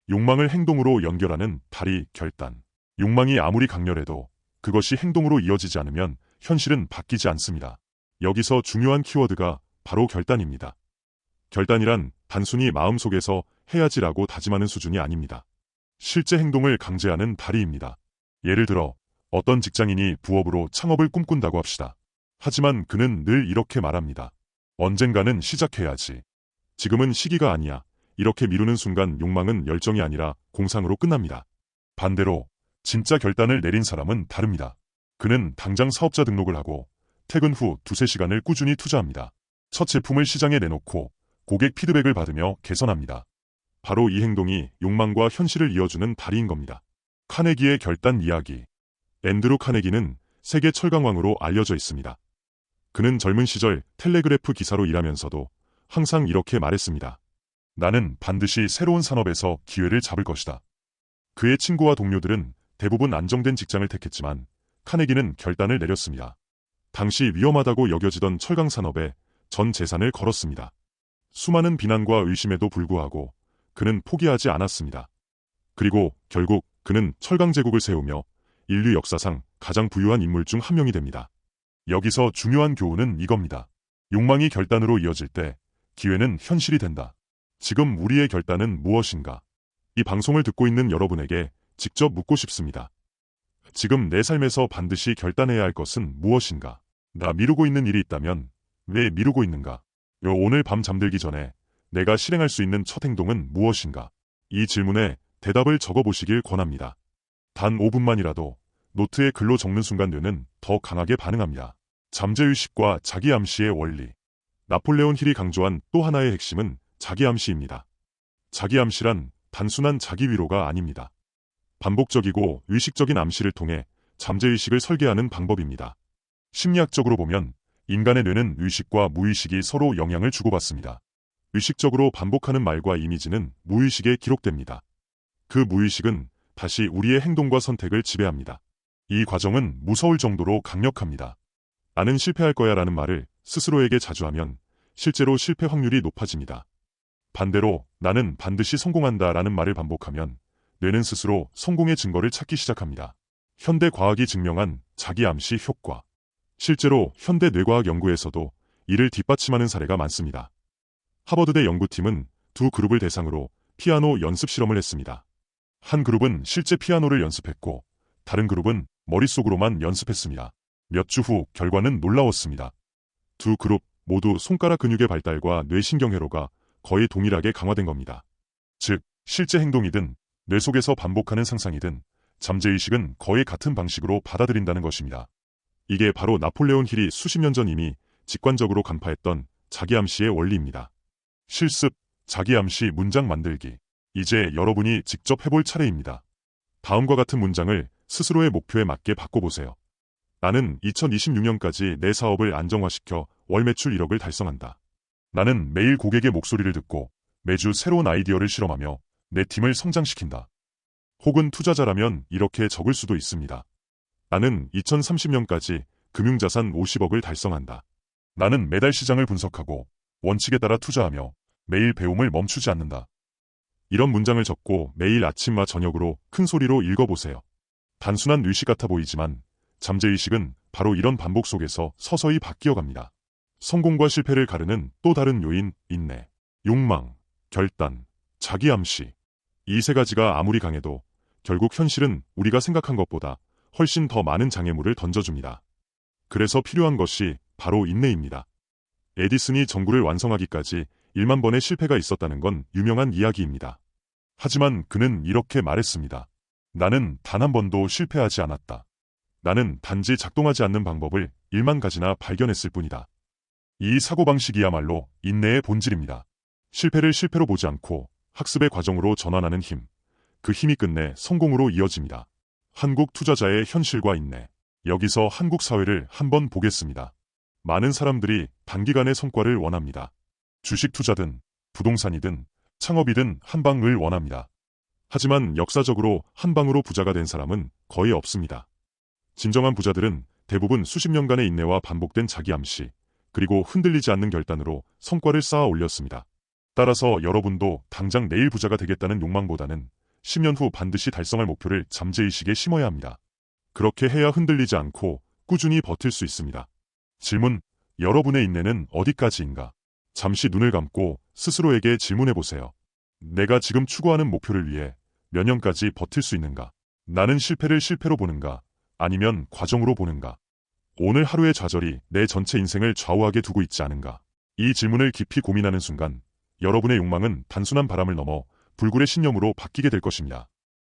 욕망을 행동으로 연결하는 다리, 결단. 욕망이 아무리 강렬해도 그것이 행동으로 이어지지 않으면 현실은 바뀌지 않습니다. 여기서 중요한 키워드가 바로 결단입니다. 결단이란 단순히 마음속에서 해야지라고 다짐하는 수준이 아닙니다. 실제 행동을 강제하는 다리입니다. 예를 들어 어떤 직장인이 부업으로 창업을 꿈꾼다고 합시다. 하지만 그는 늘 이렇게 말합니다. 언젠가는 시작해야지. 지금은 시기가 아니야. 이렇게 미루는 순간 욕망은 열정이 아니라 공상으로 끝납니다. 반대로 진짜 결단을 내린 사람은 다릅니다. 그는 당장 사업자 등록을 하고 퇴근 후 두세 시간을 꾸준히 투자합니다. 첫 제품을 시장에 내놓고 고객 피드백을 받으며 개선합니다. 바로 이 행동이 욕망과 현실을 이어주는 다리인 겁니다. 카네기의 결단 이야기. 앤드루 카네기는 세계 철강왕으로 알려져 있습니다. 그는 젊은 시절 텔레그래프 기사로 일하면서도 항상 이렇게 말했습니다. 나는 반드시 새로운 산업에서 기회를 잡을 것이다. 그의 친구와 동료들은 대부분 안정된 직장을 택했지만 카네기는 결단을 내렸습니다. 당시 위험하다고 여겨지던 철강 산업에 전 재산을 걸었습니다. 수많은 비난과 의심에도 불구하고 그는 포기하지 않았습니다. 그리고 결국 그는 철강 제국을 세우며 인류 역사상 가장 부유한 인물 중 한 명이 됩니다. 여기서 중요한 교훈은 이겁니다. 욕망이 결단으로 이어질 때 기회는 현실이 된다. 지금 우리의 결단은 무엇인가? 이 방송을 듣고 있는 여러분에게 직접 묻고 싶습니다. 지금 내 삶에서 반드시 결단해야 할 것은 무엇인가? 나 미루고 있는 일이 있다면 왜 미루고 있는가? 오늘 밤 잠들기 전에 내가 실행할 수 있는 첫 행동은 무엇인가? 이 질문에 대답을 적어보시길 권합니다. 단 5분만이라도 노트에 글로 적는 순간 뇌는 더 강하게 반응합니다. 잠재의식과 자기암시의 원리. 나폴레온 힐이 강조한 또 하나의 핵심은 자기암시입니다. 자기암시란 단순한 자기위로가 아닙니다. 반복적이고 의식적인 암시를 통해 잠재의식을 설계하는 방법입니다. 심리학적으로 보면 인간의 뇌는 의식과 무의식이 서로 영향을 주고받습니다. 의식적으로 반복하는 말과 이미지는 무의식에 기록됩니다. 그 무의식은 다시 우리의 행동과 선택을 지배합니다. 이 과정은 무서울 정도로 강력합니다. 나는 실패할 거야 라는 말을 스스로에게 자주 하면 실제로 실패 확률이 높아집니다. 반대로 나는 반드시 성공한다 라는 말을 반복하면 뇌는 스스로 성공의 증거를 찾기 시작합니다. 현대 과학이 증명한 자기암시 효과. 실제로 현대 뇌과학 연구에서도 이를 뒷받침하는 사례가 많습니다. 하버드대 연구팀은 두 그룹을 대상으로 피아노 연습 실험을 했습니다. 한 그룹은 실제 피아노를 연습했고 다른 그룹은 머릿속으로만 연습했습니다. 몇 주 후 결과는 놀라웠습니다. 두 그룹 모두 손가락 근육의 발달과 뇌신경회로가 거의 동일하게 강화된 겁니다. 즉, 실제 행동이든 뇌 속에서 반복하는 상상이든 잠재의식은 거의 같은 방식으로 받아들인다는 것입니다. 이게 바로 나폴레온 힐이 수십 년 전 이미 직관적으로 간파했던 자기암시의 원리입니다. 실습, 자기암시 문장 만들기. 이제 여러분이 직접 해볼 차례입니다. 다음과 같은 문장을 스스로의 목표에 맞게 바꿔보세요. 나는 2026년까지 내 사업을 안정화시켜 월 매출 1억을 달성한다. 나는 매일 고객의 목소리를 듣고 매주 새로운 아이디어를 실험하며 내 팀을 성장시킨다. 혹은 투자자라면 이렇게 적을 수도 있습니다. 나는 2030년까지 금융자산 50억을 달성한다. 나는 매달 시장을 분석하고 원칙에 따라 투자하며 매일 배움을 멈추지 않는다. 이런 문장을 적고 매일 아침과 저녁으로 큰 소리로 읽어보세요. 단순한 의식 같아 보이지만 잠재의식은 바로 이런 반복 속에서 서서히 바뀌어갑니다. 성공과 실패를 가르는 또 다른 요인, 인내, 욕망, 결단, 자기암시. 이 세 가지가 아무리 강해도 결국 현실은 우리가 생각한 것보다 훨씬 더 많은 장애물을 던져줍니다. 그래서 필요한 것이 바로 인내입니다. 에디슨이 전구를 완성하기까지 1만 번의 실패가 있었다는 건 유명한 이야기입니다. 하지만 그는 이렇게 말했습니다. 나는 단 한 번도 실패하지 않았다. 나는 단지 작동하지 않는 방법을 1만 가지나 발견했을 뿐이다. 이 사고방식이야말로 인내의 본질입니다. 실패를 실패로 보지 않고 학습의 과정으로 전환하는 힘. 그 힘이 끝내 성공으로 이어집니다. 한국 투자자의 현실과 인내. 여기서 한국 사회를 한번 보겠습니다. 많은 사람들이 단기간의 성과를 원합니다. 주식 투자든 부동산이든 창업이든 한 방을 원합니다. 하지만 역사적으로 한 방으로 부자가 된 사람은 거의 없습니다. 진정한 부자들은 대부분 수십 년간의 인내와 반복된 자기암시, 그리고 흔들리지 않는 결단으로 성과를 쌓아 올렸습니다. 따라서 여러분도 당장 내일 부자가 되겠다는 욕망보다는 10년 후 반드시 달성할 목표를 잠재의식에 심어야 합니다. 그렇게 해야 흔들리지 않고 꾸준히 버틸 수 있습니다. 질문, 여러분의 인내는 어디까지인가? 잠시 눈을 감고 스스로에게 질문해보세요. 내가 지금 추구하는 목표를 위해 몇 년까지 버틸 수 있는가? 나는 실패를 실패로 보는가? 아니면 과정으로 보는가? 오늘 하루의 좌절이 내 전체 인생을 좌우하게 두고 있지 않은가? 이 질문을 깊이 고민하는 순간 여러분의 욕망은 단순한 바람을 넘어 불굴의 신념으로 바뀌게 될 것입니다.